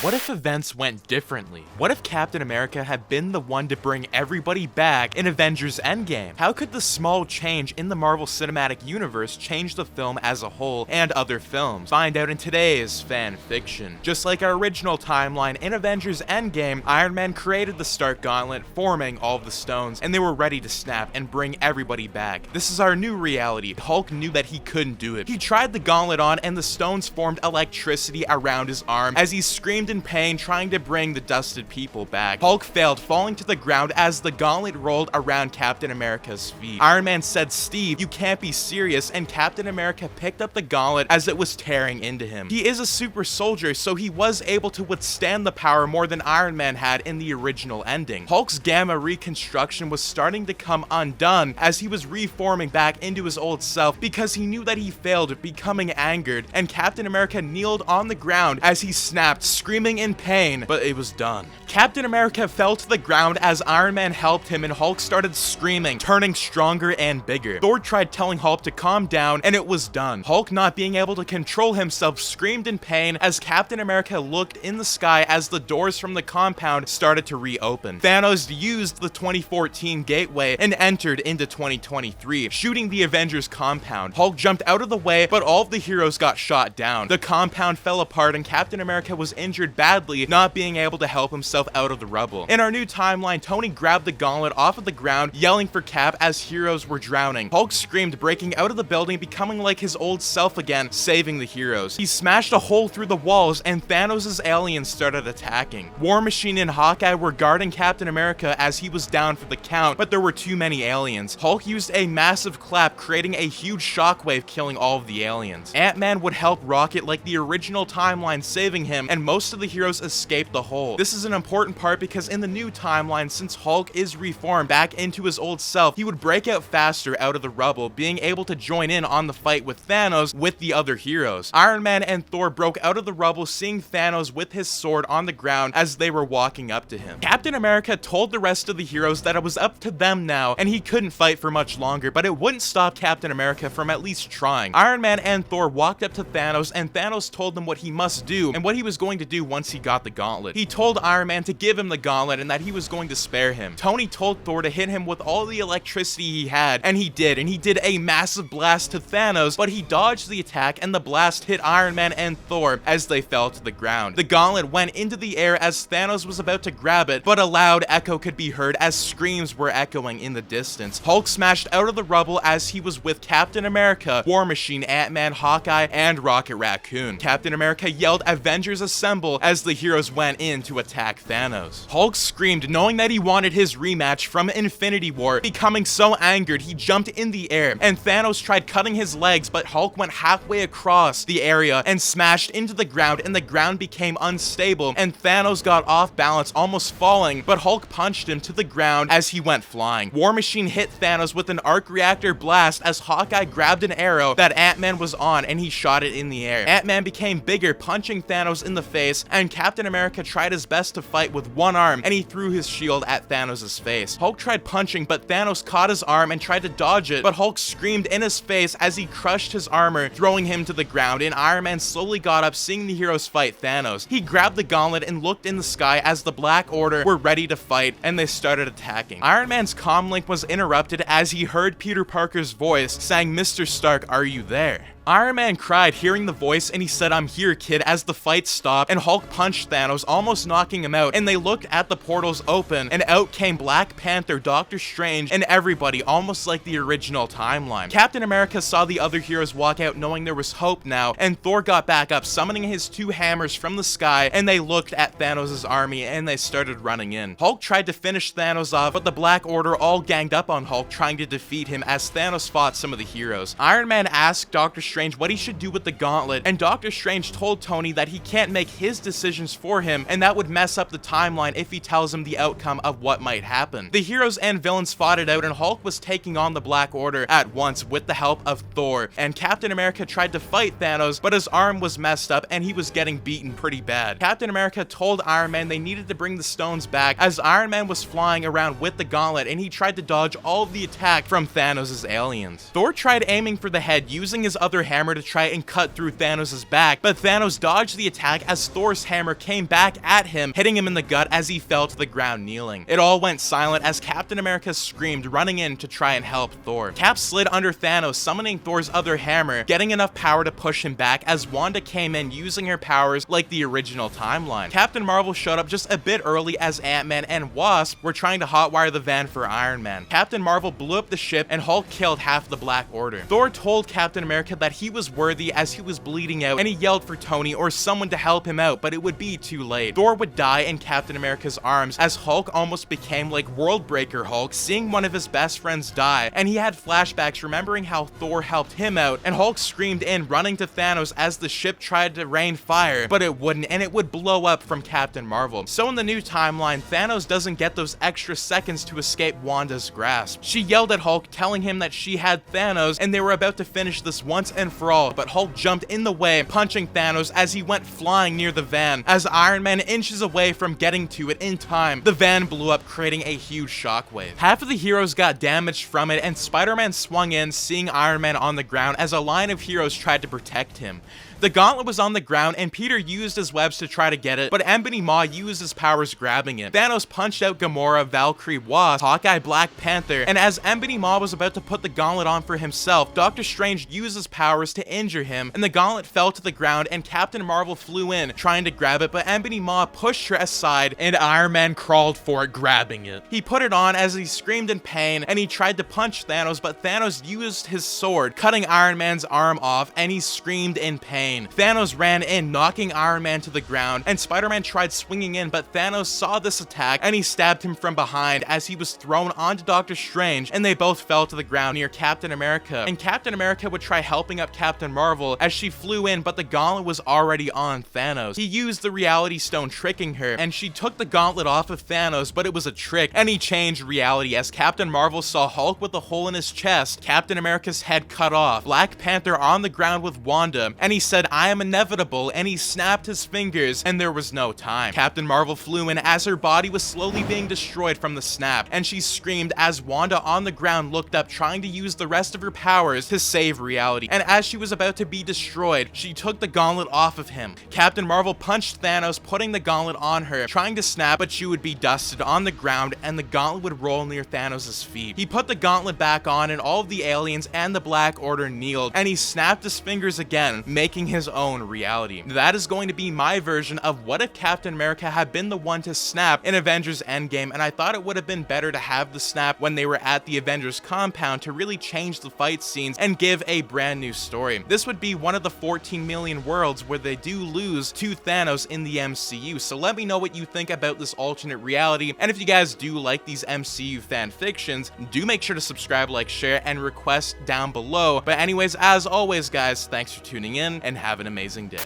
What if events went differently? What if Captain America had been the one to bring everybody back in Avengers Endgame? How could the small change in the Marvel Cinematic Universe change the film as a whole and other films? Find out in today's fan fiction. Just like our original timeline in Avengers Endgame, Iron Man created the Stark Gauntlet, forming all of the stones, and they were ready to snap and bring everybody back. This is our new reality. Hulk knew that he couldn't do it. He tried the gauntlet on, and the stones formed electricity around his arm as he screamed in pain, trying to bring the dusted people back. Hulk failed, falling to the ground as the gauntlet rolled around Captain America's feet. Iron Man said, "Steve, you can't be serious," and Captain America picked up the gauntlet as it was tearing into him. He is a super soldier, so he was able to withstand the power more than Iron Man had in the original ending. Hulk's gamma reconstruction was starting to come undone as he was reforming back into his old self because he knew that he failed, becoming angered, and Captain America kneeled on the ground as he snapped, screaming in pain, but it was done. Captain America fell to the ground as Iron Man helped him, and Hulk started screaming, turning stronger and bigger. Thor tried telling Hulk to calm down, and it was done. Hulk, not being able to control himself, screamed in pain as Captain America looked in the sky as the doors from the compound started to reopen. Thanos used the 2014 gateway and entered into 2023, shooting the Avengers compound. Hulk jumped out of the way, but all of the heroes got shot down. The compound fell apart, and Captain America was injured badly, not being able to help himself out of the rubble. In our new timeline, Tony grabbed the gauntlet off of the ground, yelling for Cap as heroes were drowning. Hulk screamed, breaking out of the building, becoming like his old self again, saving the heroes. He smashed a hole through the walls, and Thanos' aliens started attacking. War Machine and Hawkeye were guarding Captain America as he was down for the count, but there were too many aliens. Hulk used a massive clap, creating a huge shockwave, killing all of the aliens. Ant-Man would help Rocket like the original timeline, saving him, and most of the heroes escaped the hole. This is an important part because in the new timeline, since Hulk is reformed back into his old self, he would break out faster out of the rubble, being able to join in on the fight with Thanos with the other heroes. Iron Man and Thor broke out of the rubble, seeing Thanos with his sword on the ground as they were walking up to him. Captain America told the rest of the heroes that it was up to them now, and he couldn't fight for much longer, but it wouldn't stop Captain America from at least trying. Iron Man and Thor walked up to Thanos, and Thanos told them what he must do and what he was going to do once he got the gauntlet. He told Iron Man to give him the gauntlet and that he was going to spare him. Tony told Thor to hit him with all the electricity he had, and he did a massive blast to Thanos, but he dodged the attack, and the blast hit Iron Man and Thor as they fell to the ground. The gauntlet went into the air as Thanos was about to grab it, but a loud echo could be heard as screams were echoing in the distance. Hulk smashed out of the rubble as he was with Captain America, War Machine, Ant-Man, Hawkeye, and Rocket Raccoon. Captain America yelled, "Avengers assemble," as the heroes went in to attack Thanos. Hulk screamed, knowing that he wanted his rematch from Infinity War. Becoming so angered, he jumped in the air, and Thanos tried cutting his legs, but Hulk went halfway across the area and smashed into the ground, and the ground became unstable, and Thanos got off balance, almost falling, but Hulk punched him to the ground as he went flying. War Machine hit Thanos with an arc reactor blast as Hawkeye grabbed an arrow that Ant-Man was on, and he shot it in the air. Ant-Man became bigger, punching Thanos in the face, and Captain America tried his best to fight with one arm, and he threw his shield at Thanos' face. Hulk tried punching, but Thanos caught his arm and tried to dodge it, but Hulk screamed in his face as he crushed his armor, throwing him to the ground, and Iron Man slowly got up, seeing the heroes fight Thanos. He grabbed the gauntlet and looked in the sky as the Black Order were ready to fight, and they started attacking. Iron Man's comlink was interrupted as he heard Peter Parker's voice saying, "Mr. Stark, are you there?" Iron Man cried, hearing the voice, and he said, "I'm here, kid," as the fight stopped, and Hulk punched Thanos, almost knocking him out, and they looked at the portals open, and out came Black Panther, Doctor Strange, and everybody, almost like the original timeline. Captain America saw the other heroes walk out, knowing there was hope now, and Thor got back up, summoning his two hammers from the sky, and they looked at Thanos' army, and they started running in. Hulk tried to finish Thanos off, but the Black Order all ganged up on Hulk, trying to defeat him as Thanos fought some of the heroes. Iron Man asked Doctor Strange what he should do with the gauntlet, and Doctor Strange told Tony that he can't make his decisions for him, and that would mess up the timeline if he tells him the outcome of what might happen. The heroes and villains fought it out, and Hulk was taking on the Black Order at once with the help of Thor, and Captain America tried to fight Thanos, but his arm was messed up and he was getting beaten pretty bad. Captain America told Iron Man they needed to bring the stones back as Iron Man was flying around with the gauntlet, and he tried to dodge all of the attack from Thanos' aliens. Thor tried aiming for the head, using his other hammer to try and cut through Thanos' back, but Thanos dodged the attack as Thor's hammer came back at him, hitting him in the gut as he fell to the ground kneeling. It all went silent as Captain America screamed, running in to try and help Thor. Cap slid under Thanos, summoning Thor's other hammer, getting enough power to push him back as Wanda came in using her powers like the original timeline. Captain Marvel showed up just a bit early as Ant-Man and Wasp were trying to hotwire the van for Iron Man. Captain Marvel blew up the ship and Hulk killed half the Black Order. Thor told Captain America that he was worthy as he was bleeding out, and he yelled for Tony or someone to help him out, but it would be too late. Thor would die in Captain America's arms as Hulk almost became like Worldbreaker Hulk, seeing one of his best friends die, and he had flashbacks remembering how Thor helped him out, and Hulk screamed in, running to Thanos as the ship tried to rain fire, but it wouldn't, and it would blow up from Captain Marvel. So in the new timeline, Thanos doesn't get those extra seconds to escape Wanda's grasp. She yelled at Hulk, telling him that she had Thanos and they were about to finish this once and for all, but Hulk jumped in the way, punching Thanos as he went flying near the van. As Iron Man inches away from getting to it in time, the van blew up, creating a huge shockwave. Half of the heroes got damaged from it, and Spider-Man swung in, seeing Iron Man on the ground as a line of heroes tried to protect him. The gauntlet was on the ground and Peter used his webs to try to get it, but Ebony Maw used his powers grabbing it. Thanos punched out Gamora, Valkyrie, Wasp, Hawkeye, Black Panther, and as Ebony Maw was about to put the gauntlet on for himself, Doctor Strange used his powers to injure him, and the gauntlet fell to the ground and Captain Marvel flew in, trying to grab it, but Ebony Maw pushed her aside and Iron Man crawled for it, grabbing it. He put it on as he screamed in pain, and he tried to punch Thanos, but Thanos used his sword, cutting Iron Man's arm off, and he screamed in pain. Thanos ran in, knocking Iron Man to the ground, and Spider-Man tried swinging in, but Thanos saw this attack and he stabbed him from behind as he was thrown onto Doctor Strange, and they both fell to the ground near Captain America. And Captain America would try helping up Captain Marvel as she flew in, but the gauntlet was already on Thanos. He used the Reality Stone, tricking her, and she took the gauntlet off of Thanos, but it was a trick, and he changed reality as Captain Marvel saw Hulk with a hole in his chest, Captain America's head cut off, Black Panther on the ground with Wanda, and he said, "I am inevitable," and he snapped his fingers, and there was no time. Captain Marvel flew in as her body was slowly being destroyed from the snap, and she screamed as Wanda on the ground looked up, trying to use the rest of her powers to save reality. And as she was about to be destroyed, she took the gauntlet off of him. Captain Marvel punched Thanos, putting the gauntlet on her, trying to snap, but she would be dusted on the ground, and the gauntlet would roll near Thanos' feet. He put the gauntlet back on, and all of the aliens and the Black Order kneeled, and he snapped his fingers again, making his own reality. That is going to be my version of what if Captain America had been the one to snap in Avengers Endgame, and I thought it would have been better to have the snap when they were at the Avengers compound to really change the fight scenes and give a brand new story. This would be one of the 14 million worlds where they do lose to Thanos in the MCU, so let me know what you think about this alternate reality, and if you guys do like these MCU fan fictions, do make sure to subscribe, like, share, and request down below. But anyways, as always guys, thanks for tuning in, and have an amazing day.